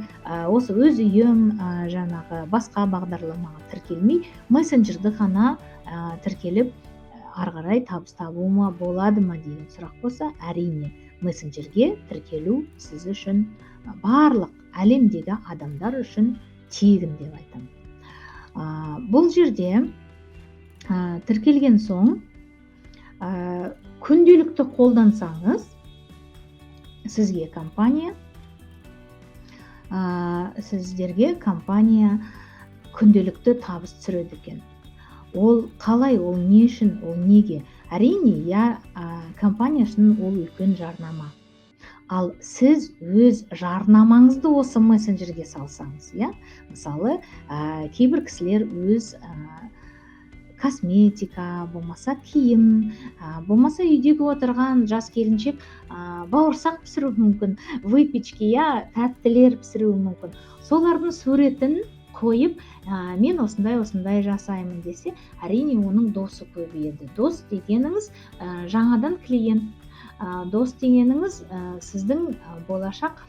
осы өз үйім жаңағы басқа бағдарламаға тіркелмей, мессенджерді ғана тіркеліп ары қарай табыс табуыма болады ма деген сұрақ болса, әрине мессенджерге тіркелу сіз үшін барлық әлемдегі адамдар үшін тегін деп айтамын. Бұл жерде тіркелген соң күнделікті қолдансаңыз, сіздерге компания күнделікті табыс түсіреді екен. Ол қалай, ол не үшін, ол неге? Әрине, компания үшін ол үлкен жарнама. Ал сіз өз жарнамаңызды осы мессенджерге салсаңыз, мысалы, кейбір кісілер өз косметика, болмаса киім, болмаса үйдегі отырған жас келіншек бауырсақ пісіруі мүмкін, выпечки, тәттілер пісіруі мүмкін. Солардың суретін қойып, мен осындай жасаймын десе, әрине оның досы көбейеді. Дос дегеніңіз жаңадан клиент, дос дегеніңіз сіздің болашақ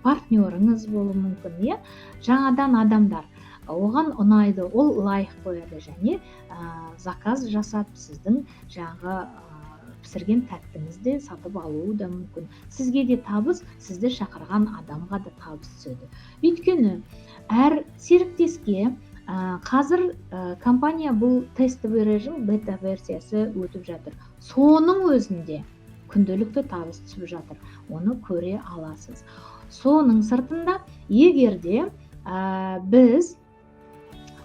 партнеріңіз болуы мүмкін, жаңадан адамдар. Оған ұнайды, ол лайк қояды және заказ жасап сіздің жаңағы пісірген тәттіңізді сатып алуы да мүмкін. Сізге де табыс, сізді шақырған адамға да табыс түседі. Өйткені әр серіктеске қазір компания бұл тестовый режим, бета версиясы өтіп жатыр. Соның өзінде күнделікті табыс түсіп жатыр. Оны көре аласыз. Соның сыртында егерде біз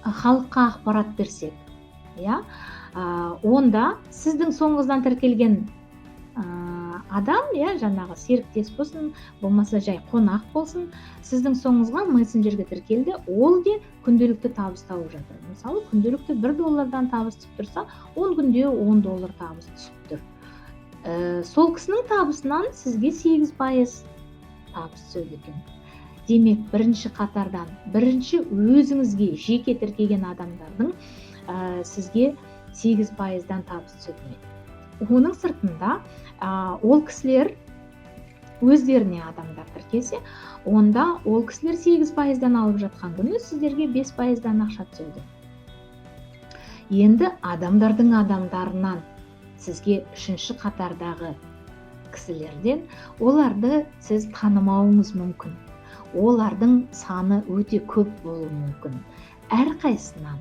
халыққа ақпарат берсек, онда сіздің соңыңыздан тіркелген адам, жаңағы серіктес болсын, болмаса жай қонақ болсын, сіздің соңыңызға мессенджерге тіркелді, ол де күнделікті табыс тауып жатыр. Мысалы, күнделікті $1 табыс түсіп тұрса, 10 күнде $10 табыс түсіп тұр. Сол кісінің табысынан сізге 8% табыс түседі екен. Демек, бірінші қатардан, бірінші өзіңізге жеке тіркеген адамдардың сізге 8%-дан табыс түседі. Оның сыртында ол кісілер өздеріне адамдар тіркесе, онда ол кісілер 8%-дан алып жатқан күні сіздерге 5%-дан ақша түседі. Енді адамдарынан сізге үшінші қатардағы кісілерден оларды сіз танымауыңыз мүмкін. Олардың саны өте көп болуы мүмкін. Әрқайсынан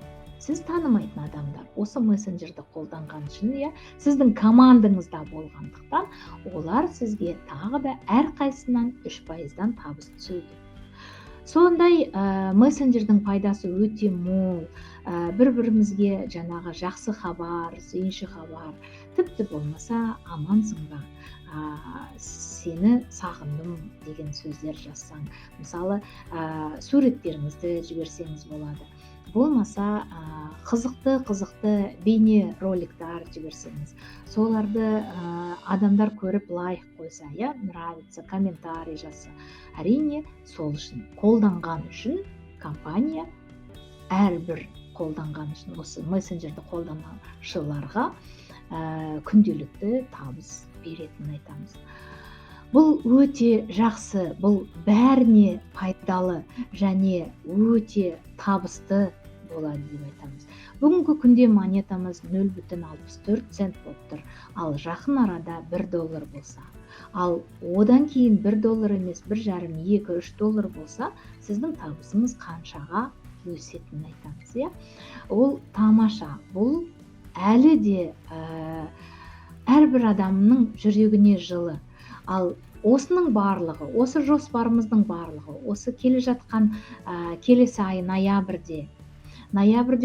сіз танымайтын адамдар осы мессенджерді қолданған үшін, сіздің командаңызда болғандықтан, олар сізге тағы да әрқайсынан 3%-дан табыс түседі. Сондай мессенджердің пайдасы өте мол. Бір-бірімізге жаңағы жақсы хабар, сүйінші хабар, тіпті болмаса амансың ба, сені сағындым деген сөздер жазсаң, мысалы суреттеріңізді жіберсеңіз болады. Болмаса қызықты бейне роликтар жіберсеңіз, соларды адамдар көріп лайк қойса, нравится, комментарий жазса, әрине сол үшін қолданған үшін компания әрбір қолданған үшін осы мессенджерді қолданушыларға күнделікті табыс беретінін айтамыз. Бұл өте жақсы, бұл бәріне пайдалы және өте табысты болады деп айтамыз. Бүгінгі күнде монетамыз 0,64 цент болып тұр, ал жақын арада $1 болса, ал одан кейін $1 емес, 1,5, 2, 3 доллар болса, сіздің табысыңыз қаншаға өсетінін айтамыз. Ол тамаша, бұл әлі де әрбір адамның жүрегіне жылы. Ал осының барлығы, осы жоспарымыздың барлығы, осы келе жатқан келесі ай ноябрьде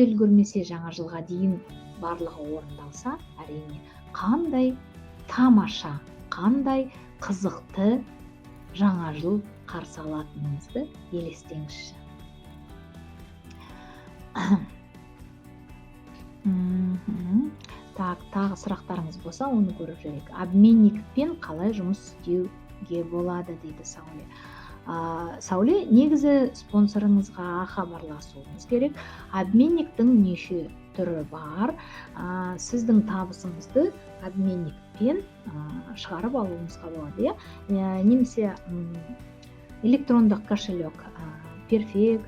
үлгермесе жаңа жылға дейін барлығы орындалса, әрине қандай тамаша, қандай қызықты жаңа жыл қарсы алатынымызды елестеңізші. Тағы сұрақтарыңыз болса, оны көріп жүрейік. Обменникпен қалай жұмыс істеуге болады дейді Сауле. Сауле, негізі спонсорыңызға хабарласуыңыз керек. Обменниктің неше түрі бар. Сіздің табысыңызды обменникпен шығарып алуыңызға болады. Немесе электрондық кошелек Perfect,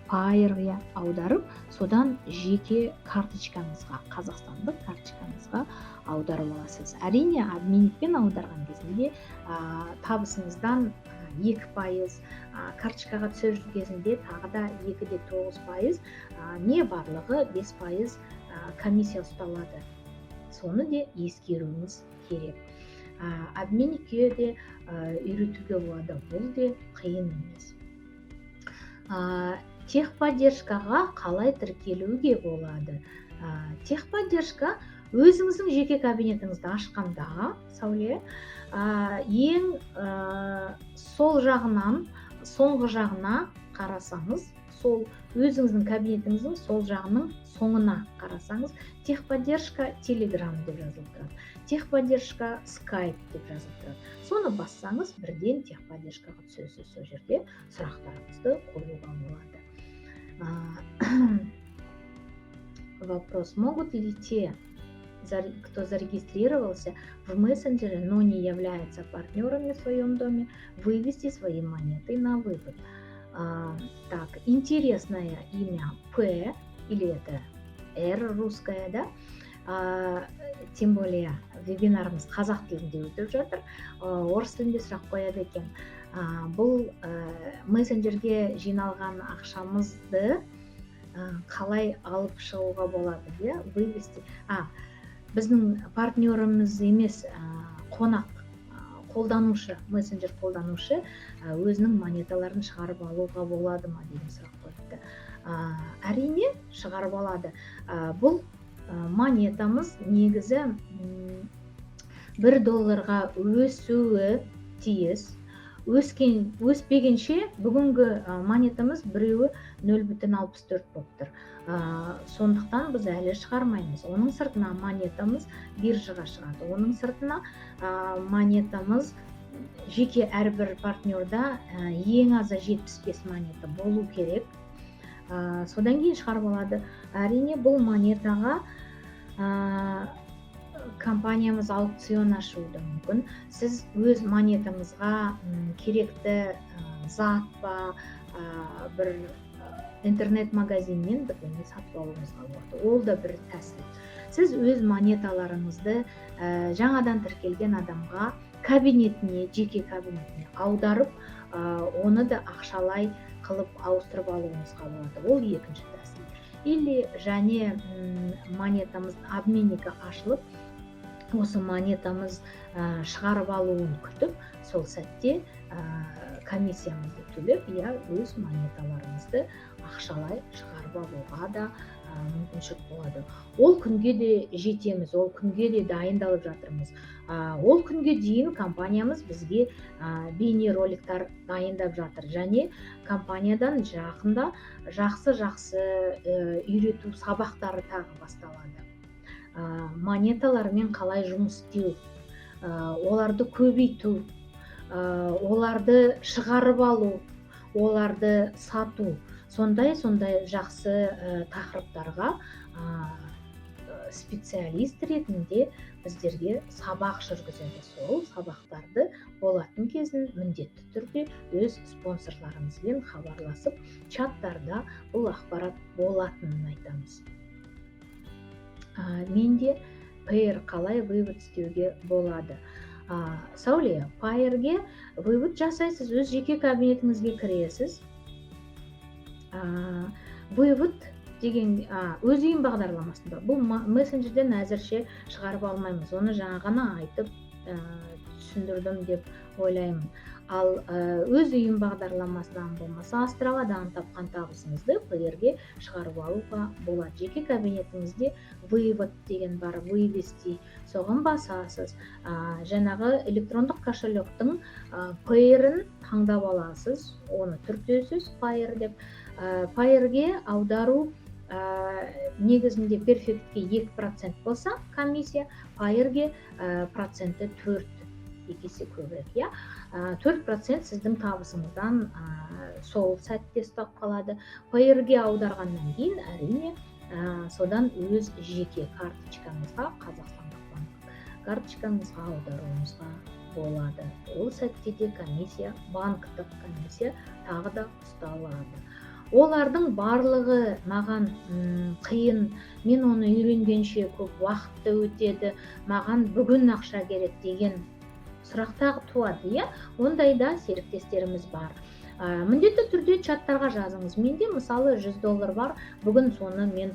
Payer аударып, содан жеке карточкаңызға, қазақстандық карточкаңызға аударып аласыз. Әрине, обменникпен аударған кезінде табысыңыздан 2%, карточкаға түсір кезінде тағы да 2,9%, не барлығы 5% комиссия ұсталады. Соны де ескеруіңіз керек. Обменникке де үйретуге болады, бұл де қиын емес. Техподдержкаға қалай тіркелуге болады? Техподдержка өзіңіздің жеке кабинетіңізді ашқанда, Сауле, ең сол жағынан, соңғы жағына қарасаңыз, сол өзіңіздің кабинетіңіздің сол жағының соңына қарасаңыз, техподдержка Telegram деп жазылып тұрады. Техподдержка Skype деп жазылып тұрады. Соны бассаңыз, бірден техподдержкаға түсесіз, сол жерде сұрақтарыңызды қоюға болады. Вопрос: могут ли те, кто зарегистрировался в мессенджере, но не является партнерами в своем доме, вывести свои монеты на вывод? Так, интересное имя П, или это Р русская, да? Тем более вебинарымыз қазақ тілінде өтіп жатыр, орыс тілінде сұрақ қояды екен. Бұл мессенджерге жиналған ақшамызды қалай алып шығуға болады, вывести? Біздің партнеріміз емес, қонақ, қолданушы, мессенджер қолданушы өзінің монеталарын шығарып алуға болады ма деген сұрақ қойыпты. Әрине, шығарып алады. Бұл монетамыз негізі $1 өсуі тиіс. Өспегенше бүгінгі монетамыз біреуі 0,64 болып тұр. Сондықтан біз әлі шығармаймыз. Оның сыртына монетамыз биржаға шығады. Оның сыртына монетамыз жеке әрбір партнерда ең азы 75 монета болу керек. Содан кейін шығарып алады. Әрине, бұл монетаға компаниямыз аукцион ашуы мүмкін. Сіз өз монетаңызға керекті зат па, бір интернет-магазиннен бірдеңе сатып алуыңызға болады. Ол да бір тәсіл. Сіз өз монеталарыңызды жаңадан тіркелген адамға кабинетіне, жеке кабинетіне аударып, оны да ақшалай қылып ауыстырып алуыңызға болады. Ол екінші тәсіл. или және монетамыздың обменнигі ашылып, осы монетамыз шығарып алуын күтіп, сол сәтте комиссиямызды төлеп, өз монеталарымызды ақшалай шығарып алуға да мүмкіншілік болады. Ол күнге де жетеміз, ол күнге де дайындалып жатырмыз. Ол күнге дейін компаниямыз бізге бейнероликтар дайындап жатыр, және компаниядан жақында жақсы үйрету сабақтары тағы басталады. Монеталармен қалай жұмыс істеу, оларды көбейту, оларды шығарып алу, оларды сату, сондай жақсы тақырыптарға специалист ретінде біздерге сабақ жүргізеді. Сол сабақтарды болатын кезін міндетті түрде өз спонсорларымызбен хабарласып, чаттарда бұл ақпарат болатынын айтамыз. Менде Payeer қалай вывод істеуге болады? Сәуле, Payeerге вывод жасайсыз, өз жеке кабинетіңізге кіресіз. Вывод деген өз үйім бағдарламасында. Бұл мессенджерден әзірше шығарып алмаймыз. Оны жаңа ғана айтып түсіндірдім деп ойлаймын. Ал өз үйім бағдарламасынан болмаса, Астравадан тапқан табысыңызды Payeerге шығарып алуға болады. Жеке кабинетіңізде вывод деген бар, вывести, соған басасыз. Жаңағы электрондық кошелектің Payeer'ін таңдап аласыз, оны түртесіз Payeer деп. Payeer'ге аудару негізінде перфектке 2% болса комиссия, Payeer'ге проценті 4, екесе көбірек. 4% сіздің табысыңыздан сол сәтте ұстап қалады. Payeer'ге аударғаннан кейін әрине содан өз жеке карточкаңызға, Қазақстандық банк карточкаңызға аударуыңызға болады. Ол сәтте де комиссия, банктық комиссия тағы да ұсталады. Олардың барлығы маған қиын, мен оны үйренгенше көп уақытты өтеді, маған бүгін ақша керек деген сұрақтағы туады. Ондайда серіктестеріміз бар. Міндетті түрде чаттарға жазыңыз. Менде мысалы $100 бар, бүгін соны мен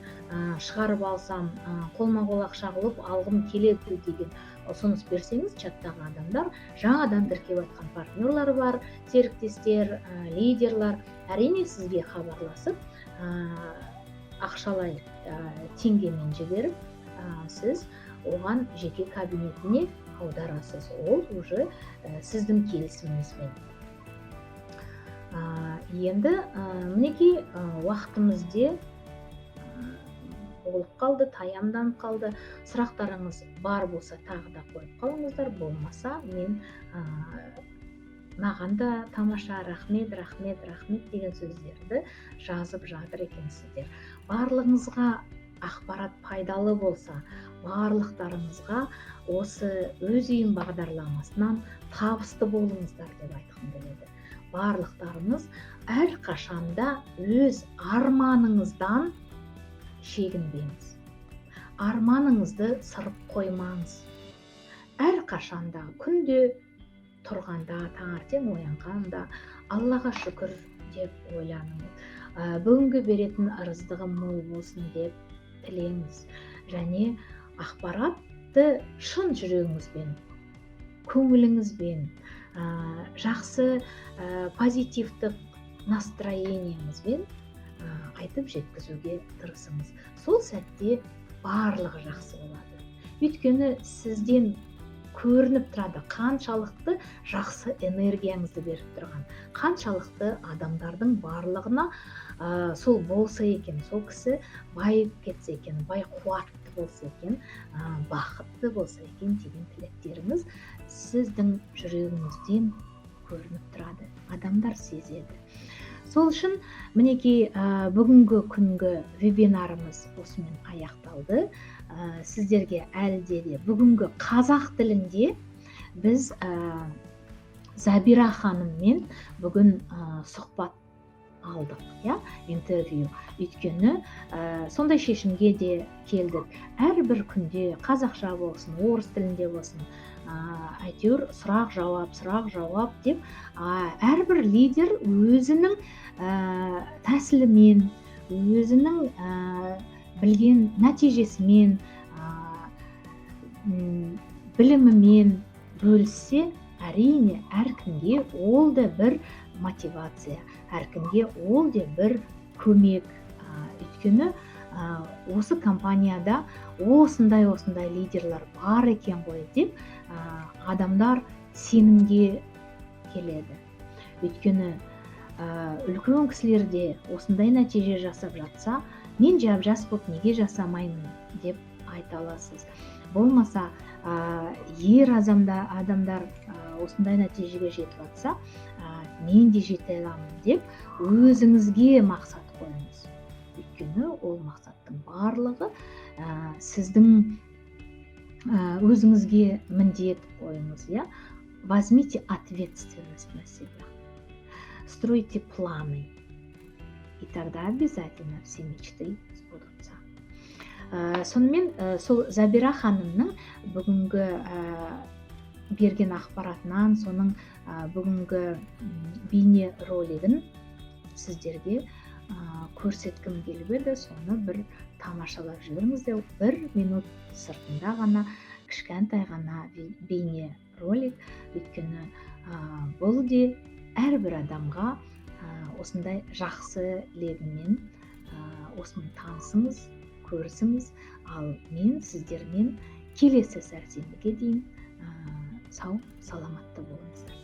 шығарып алсам, қолма-қол ақша қылып алғым келеді деген ұсыныс берсеңіз, чаттағы адамдар, жаңадан тіркеп атқан партнерлар бар, серіктестер, лидерлар, әрине сізге хабарласып, ақшалай теңгемен жіберіп, сіз оған жеке кабинетіне аударасыз. Ол уже сіздің келісіміңізбен. Енді мінекей уақытымызде болып қалды, таямдан қалды. Сұрақтарыңыз бар болса, тағы да қойып қалыңыздар, болмаса маған да тамаша рахмет деген сөздерді жазып жатыр екенсіздер. Барлығыңызға ақпарат пайдалы болса, барлықтарыңызға осы өз үйім бағдарламасынан табысты болыңыздар деп айтқым келеді. Барлықтарыңыз әрқашанда өз арманыңыздан шегінбеңіз. Арманыңызды сырып қоймаңыз. Әрқашанда күнде тұрғанда, таңертең оянғанда Аллаға шүкір деп ойланыңыз. Бүгінгі беретін ырыздығым мол болсын деп тілеңіз. Және ақпаратты шын жүрегіңізбен, көңіліңізбен, жақсы позитивті настроениеңізбен айтып жеткізуге тырысыңыз. Сол сәтте барлығы жақсы болады. Өйткені сізден көрініп тұрады, қаншалықты жақсы энергияңызды беріп тұрған, қаншалықты адамдардың барлығына сол болса екен, сол кісі байып кетсе екен, бай қуатты болса екен, бақытты болса екен деген тілектеріңіз сіздің жүрегіңізден көрініп тұрады, адамдар сезеді. Сол үшін мінекей бүгінгі күнгі вебинарымыз осымен аяқталды. Сіздерге әлде де бүгінгі қазақ тілінде біз Забира ханыммен бүгін сұхбат алдық, интервью. Өйткені сондай шешімге де келдік. Әрбір күнде қазақша болсын, орыс тілінде болсын, әйтеуір сұрақ жауап деп әрбір лидер өзінің тәсілімен, өзінің білген нәтижесімен, білімімен бөліссе, әрине әркімге ол да бір мотивация, әркімге ол да бір көмек. Өйткені осы компанияда осындай лидерлар бар екен ғой деп адамдар сенімге келеді. Өйткені үлкен кісілерде осындай нәтиже жасап жатса, мен жап-жас болып неге жасамаймын деп айта аласыз. Болмаса ер адамдар осындай нәтижеге жетіп жатса, мен де жете аламын деп өзіңізге мақсат қойыңыз. Өйткені ол мақсаттың барлығы сіздің өзіңізге міндет қойыңыз, я? Возьмите ответственность на себя. Стройте планы. И тогда обязательно все мечты сбудутся. Сонымен сол Забира ханымның бүгінгі берген ақпаратынан, соның бүгінгі бейне ролигін сіздерге көрсеткім келіп еді. Соны бір тамашалап жіберіңіздер. 1 минут сыртында ғана, кішкентай ғана бейне ролик. Өйткені бұл де әрбір адамға осындай жақсы лебімен осыны танысыңыз, көрісіңіз. Ал мен сіздермен келесі сәрсенбіге дейін сау, саламатты болыңыздар.